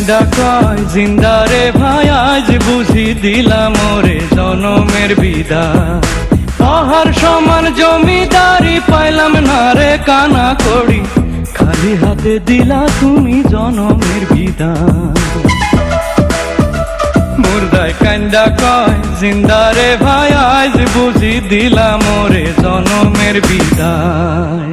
কান্দা কয় জিন্দা রে ভাই আজ বুঝি দিলাম ওরে জনমের বিদায়। পাহাড় সমান জমিদারি পাইলাম না রে কানা করি, খালি হাতে দিলা তুমি জনমের বিদায়। মুর্দায় কান্দা কয় জিন্দা রে ভাই আজ বুঝি দিলাম ওরে জনমের বিদায়।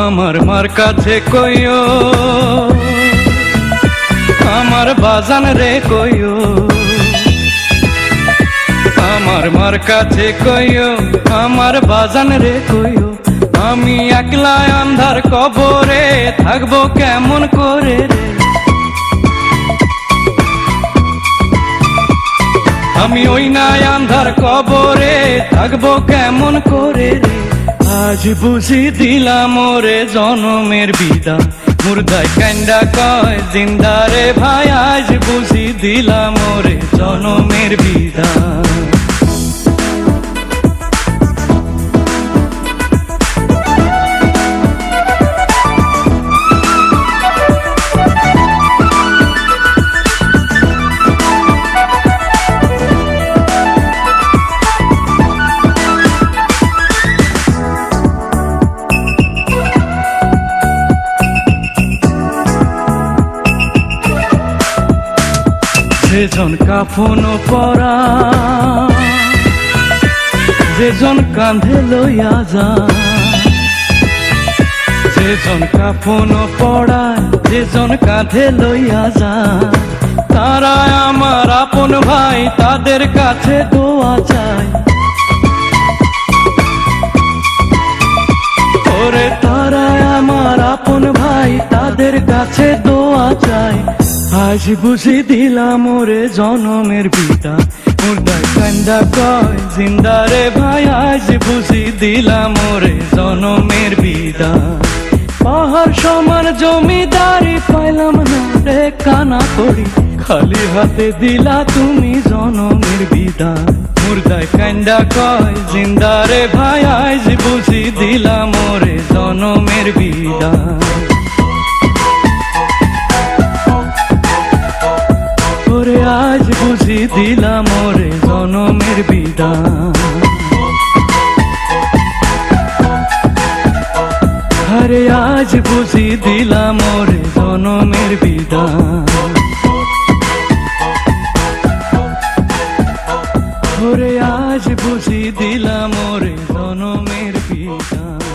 আমার মার কাছে কইও, আমার বাজান রে কইও, আমার মার কাছে কইও, আমার বাজান রে কইও, আমি একলা আন্ধার কবরে থাকবো কেমন করে রে। আমি ওই নাই আন্ধার কবরে থাকবো কেমন করে রে। আজ বুঝি দিলাম ওরে জনমের বিদায়। মুর্দায় কান্দা কয় জিন্দা রে ভাই আজ বুঝি দিলাম ওরে জনমের বিদায়। যেজন কাফন পরা, যেজন কাঁধে লইয়া যায়, যেজন কাফন পড়ায়, যেজন কাঁধে লইয়া যায়, তারা আমার আপন ভাই, তাদের কাছে দোয়া চাই। ওরে তারা আমার আপন ভাই, তাদের কাছে দোয়া চাই। আজ বুঝি দিলাম ওরে জনমের বিদায়। মুর্দায় কান্দা কয় জিন্দা রে ভাই আজ বুঝি দিলাম ওরে জনমের বিদায়। পাহাড় সমান জমিদারি পাইলাম না রে কানা করি, খালি হাতে দিলা তুমি জনমের বিদায়। মুর্দায় কান্দা কয় জিন্দা রে ভাই আজ বুঝি দিলাম ওরে জনমের বিদায়। ওরে আজ বুঝি দিলাম ওরে জনমের বিদায়। আরে আজ বুঝি দিলাম ওরে জনমের বিদায়। ওরে আজ বুঝি দিলাম ওরে জনমের বিদায়।